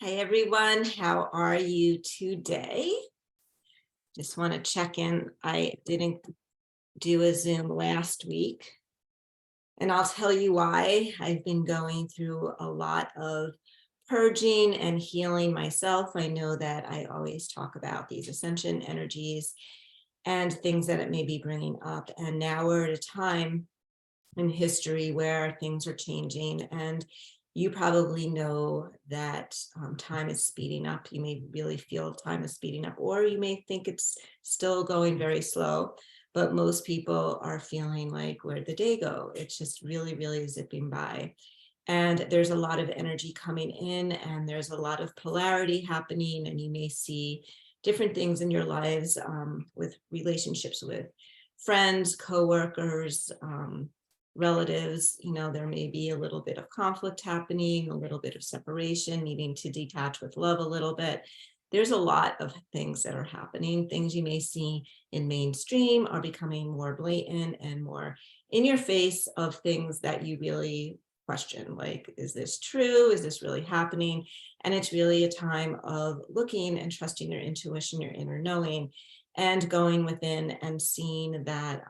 Hey everyone, how are you today? Just want to check in. I didn't do a Zoom last week, and I'll tell you why. I've been going through a lot of purging and healing myself. I know that I always talk about these ascension energies and things that it may be bringing up. And now we're at a time in history where things are changing, and you probably know that time is speeding up. You may really feel time is speeding up, or you may think it's still going very slow, but most people are feeling like, where'd the day go? It's just really, really zipping by. And there's a lot of energy coming in, and there's a lot of polarity happening, and you may see different things in your lives with relationships with friends, coworkers, relatives. There may be a little bit of conflict happening, a little bit of separation, needing to detach with love a little bit. There's a lot of things that are happening. Things you may see in mainstream are becoming more blatant and more in your face of things that you really question, like, is this true? Is this really happening? And it's really a time of looking and trusting your intuition, your inner knowing, and going within and seeing that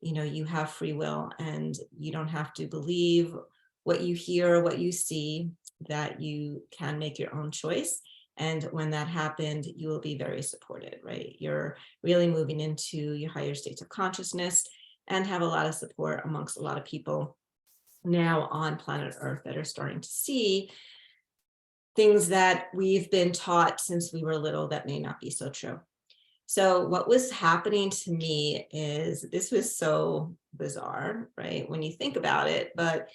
you have free will, and you don't have to believe what you hear, what you see, that you can make your own choice. And when that happened, you will be very supported, right? You're really moving into your higher states of consciousness and have a lot of support amongst a lot of people now on planet Earth that are starting to see things that we've been taught since we were little that may not be so true. So what was happening to me is, this was so bizarre, right, when you think about it, but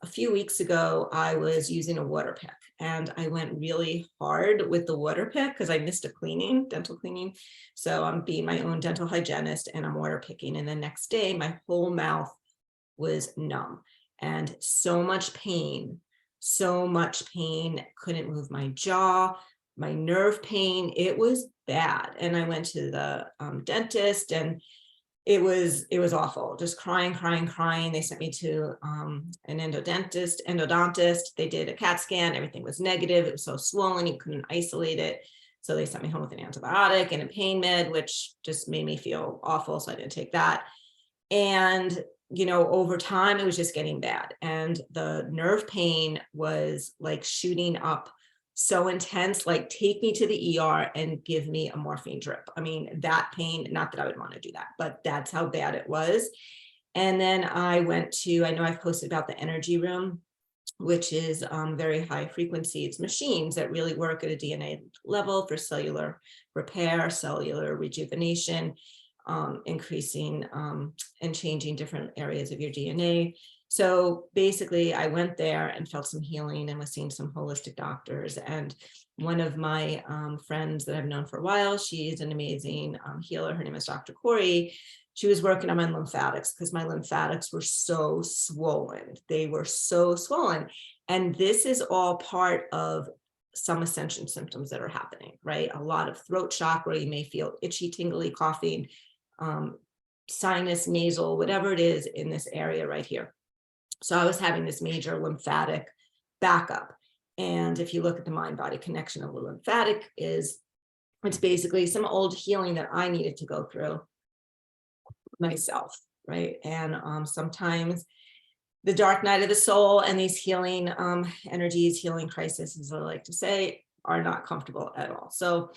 a few weeks ago, I was using a water pick, and I went really hard with the water pick because I missed a dental cleaning. So I'm being my own dental hygienist, and I'm water picking. And the next day, my whole mouth was numb and so much pain, couldn't move my jaw, my nerve pain. It was bad. And I went to the dentist, and it was awful, just crying. They sent me to an endodontist. They did a CAT scan. Everything was negative. It was so swollen, you couldn't isolate it. So they sent me home with an antibiotic and a pain med, which just made me feel awful. So I didn't take that. And over time, it was just getting bad. And the nerve pain was like shooting up so intense, like, take me to the ER and give me a morphine drip. I mean, that pain, not that I would want to do that, but that's how bad it was. And then I know I've posted about the energy room, which is very high frequency. It's machines that really work at a DNA level for cellular repair, cellular rejuvenation, increasing and changing different areas of your DNA. So basically, I went there and felt some healing and was seeing some holistic doctors. And one of my friends that I've known for a while, she's an amazing healer. Her name is Dr. Corey. She was working on my lymphatics because my lymphatics were so swollen. They were so swollen. And this is all part of some ascension symptoms that are happening, right? A lot of throat chakra, you may feel itchy, tingly, coughing, sinus, nasal, whatever it is in this area right here. So I was having this major lymphatic backup. And if you look at the mind-body connection of the lymphatic, it's basically some old healing that I needed to go through myself, right? And sometimes the dark night of the soul and these healing energies, healing crises, as I like to say, are not comfortable at all. So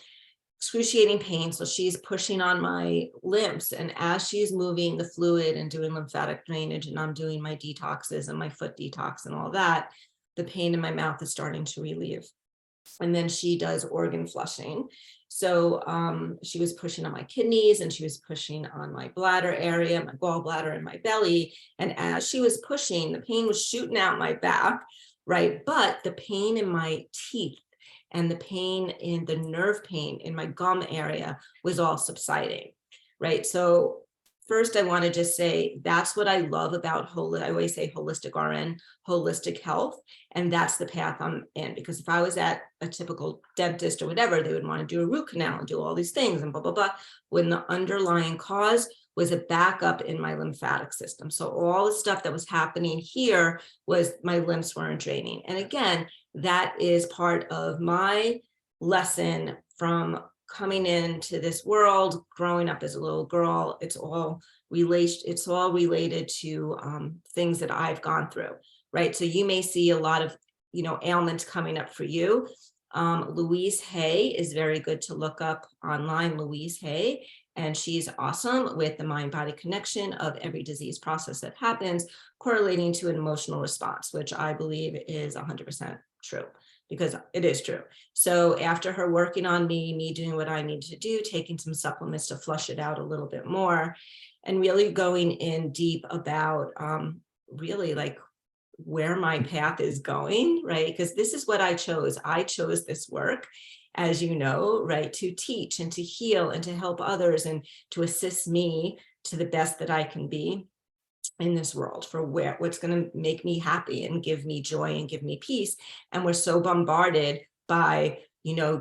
excruciating pain. So she's pushing on my limbs, and as she's moving the fluid and doing lymphatic drainage, and I'm doing my detoxes and my foot detox and all that, the pain in my mouth is starting to relieve. And then she does organ flushing. So she was pushing on my kidneys, and she was pushing on my bladder area, my gallbladder, and my belly. And as she was pushing, the pain was shooting out my back, right? But the pain in my teeth and the pain in the nerve pain in my gum area was all subsiding, right? So first, I want to just say that's what I love about I always say holistic RN, holistic health. And that's the path I'm in, because if I was at a typical dentist or whatever, they would want to do a root canal and do all these things and blah, blah, blah, when the underlying cause was a backup in my lymphatic system. So all the stuff that was happening here was my lymph weren't draining. And again, that is part of my lesson from coming into this world, growing up as a little girl. It's all related to things that I've gone through, right? So you may see a lot of, ailments coming up for you. Louise Hay is very good to look up online, Louise Hay, and she's awesome with the mind-body connection of every disease process that happens correlating to an emotional response, which I believe is 100% true, because it is true. So after her working on me doing what I needed to do, taking some supplements to flush it out a little bit more, and really going in deep about really like where my path is going, right? Because this is what I chose. I chose this work, as you know, right, to teach and to heal and to help others and to assist me to the best that I can be in this world for what's going to make me happy and give me joy and give me peace. And we're so bombarded by,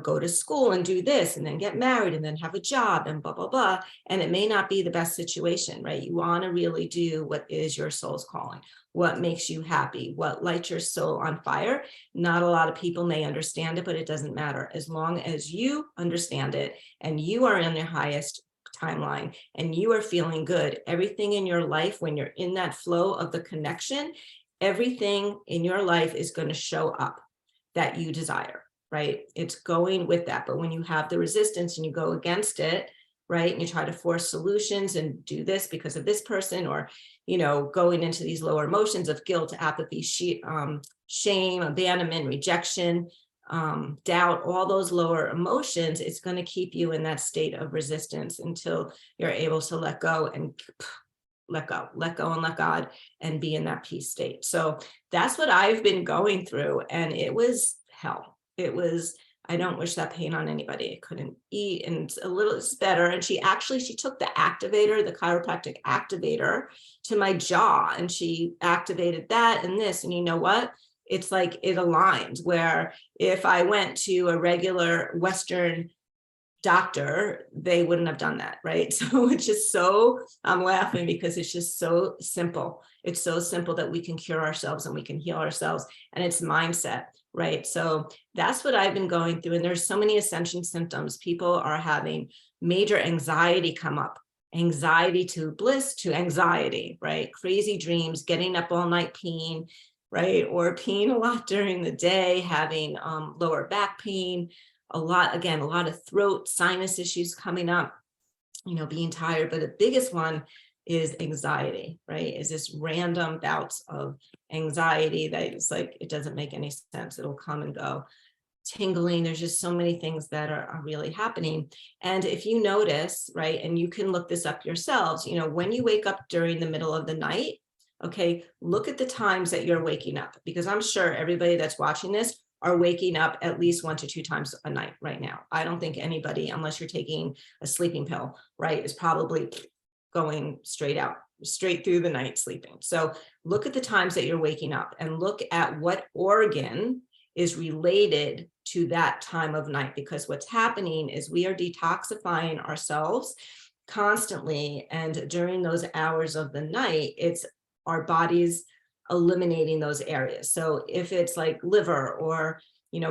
go to school and do this and then get married and then have a job and blah, blah, blah. And it may not be the best situation, right? You want to really do what is your soul's calling, what makes you happy, what lights your soul on fire. Not a lot of people may understand it, but it doesn't matter. As long as you understand it and you are in your highest timeline and you are feeling good, everything in your life, when you're in that flow of the connection, everything in your life is going to show up that you desire, right? It's going with that. But when you have the resistance and you go against it, right, and you try to force solutions and do this because of this person, or, going into these lower emotions of guilt, apathy, shame, abandonment, rejection, doubt, all those lower emotions, it's going to keep you in that state of resistance until you're able to let go and let go and let God and be in that peace state. So that's what I've been going through. And it was hell. I don't wish that pain on anybody. I couldn't eat, and it's better. And she took the activator, the chiropractic activator, to my jaw, and she activated that and this. And you know what? It's like it aligned, where if I went to a regular Western doctor, they wouldn't have done that, right? So it's just I'm laughing because it's just so simple. It's so simple that we can cure ourselves and we can heal ourselves, and it's mindset, right? So that's what I've been going through. And there's so many ascension symptoms. People are having major anxiety come up, anxiety to bliss to anxiety, right? Crazy dreams, getting up all night peeing, right? Or peeing a lot during the day, having lower back pain, a lot of throat sinus issues coming up, being tired. But the biggest one is anxiety, right? Is this random bouts of anxiety that it's like, it doesn't make any sense. It'll come and go. Tingling. There's just so many things that are really happening. And if you notice, right, and you can look this up yourselves, when you wake up during the middle of the night, okay, look at the times that you're waking up, because I'm sure everybody that's watching this are waking up at least 1 to 2 times a night right now. I don't think anybody, unless you're taking a sleeping pill, right, is probably going straight through the night sleeping. So look at the times that you're waking up and look at what organ is related to that time of night, because what's happening is we are detoxifying ourselves constantly. And during those hours of the night, it's our bodies eliminating those areas. So if it's like liver or,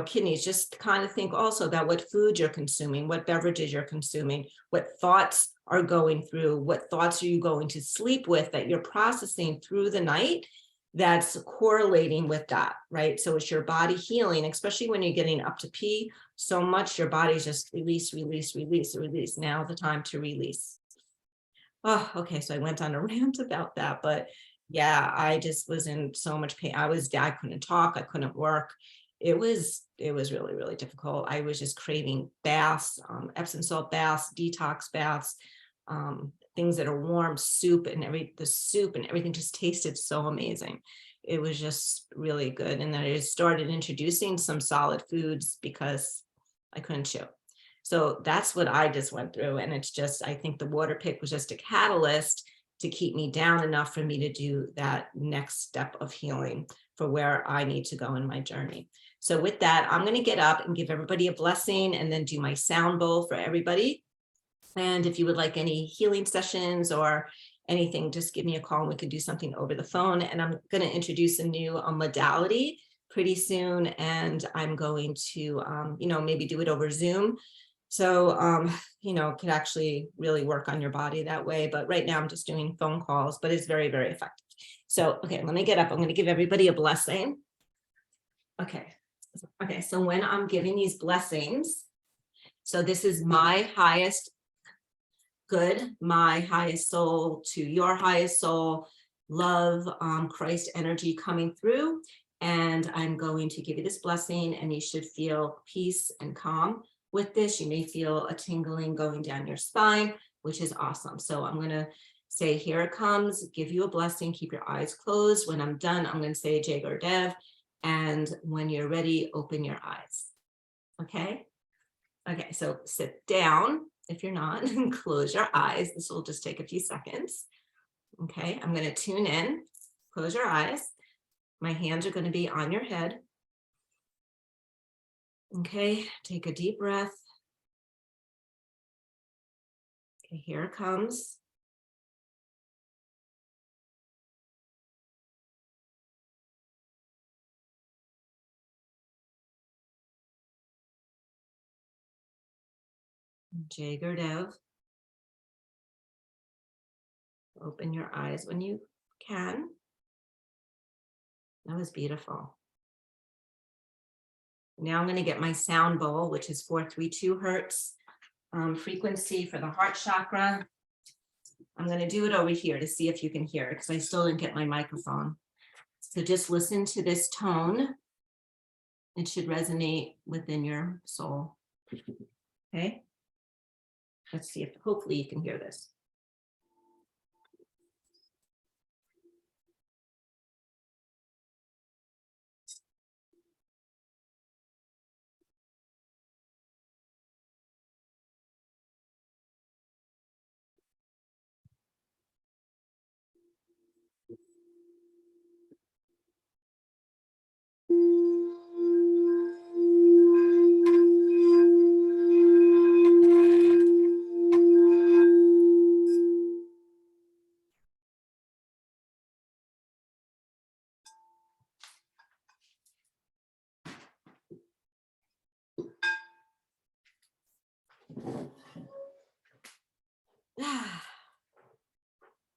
kidneys, just kind of think also about what food you're consuming, what beverages you're consuming, what thoughts are going through, what thoughts are you going to sleep with that you're processing through the night that's correlating with that, right? So it's your body healing, especially when you're getting up to pee so much, your body's just release. Now the time to release. Oh, okay. So I went on a rant about that, but yeah, I just was in so much pain. I couldn't talk. I couldn't work. It was really, really difficult. I was just craving baths, Epsom salt baths, detox baths, things that are warm, the soup and everything just tasted so amazing. It was just really good. And then I started introducing some solid foods because I couldn't chew. So that's what I just went through. And it's just, I think the water pick was just a catalyst to keep me down enough for me to do that next step of healing for where I need to go in my journey. So with that, I'm going to get up and give everybody a blessing and then do my sound bowl for everybody. And if you would like any healing sessions or anything, just give me a call and we can do something over the phone. And I'm going to introduce a new modality pretty soon. And I'm going to, maybe do it over Zoom. So, could actually really work on your body that way. But right now I'm just doing phone calls, but it's very, very effective. So, okay, let me get up. I'm going to give everybody a blessing. Okay. So when I'm giving these blessings, so this is my highest good, my highest soul to your highest soul, love, Christ energy coming through. And I'm going to give you this blessing and you should feel peace and calm with this. You may feel a tingling going down your spine, which is awesome. So I'm going to say, here it comes, give you a blessing, keep your eyes closed. When I'm done, I'm going to say Jay Gurdev. And when you're ready, open your eyes. Okay. Okay. So sit down. If you're not, close your eyes. This will just take a few seconds. Okay. I'm going to tune in. Close your eyes. My hands are going to be on your head. Okay. Take a deep breath. Okay. Here it comes. Jay Gurdev. Open your eyes when you can. That was beautiful. Now I'm going to get my sound bowl, which is 432 hertz frequency for the heart chakra. I'm going to do it over here to see if you can hear it because I still didn't get my microphone. So just listen to this tone. It should resonate within your soul. Okay. Let's see if hopefully you can hear this.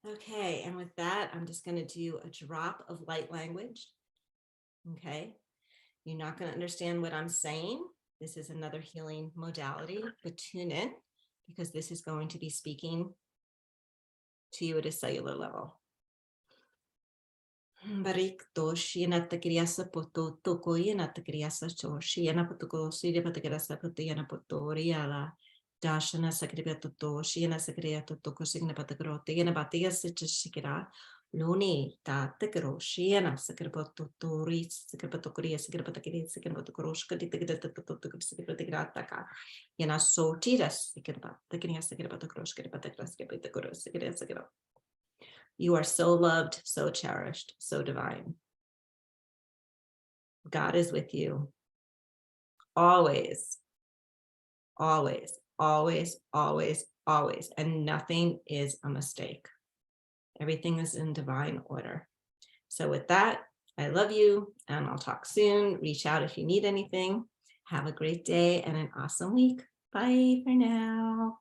Okay, and with that, I'm just going to do a drop of light language. Okay, you're not going to understand what I'm saying. This is another healing modality, but tune in because this is going to be speaking to you at a cellular level. Barik doshi na takriasa poto toko na takriasa choshi na potoko si de patagrasa potiana potoriala dashana sakribeto doshi na sakriato toko signa patagrote na batia sichikira luni ta takroshi na sakribeto tori sakribeto koria sakribeto sakribeto koroshka di tagrata toto sakribeto ka yana sotira sakribeto takriasa sakribeto koroshka di patagrasa sakribeto koroshka. You are so loved, so cherished, so divine. God is with you. Always, always, always, always, always. And nothing is a mistake. Everything is in divine order. So with that, I love you and I'll talk soon. Reach out if you need anything. Have a great day and an awesome week. Bye for now.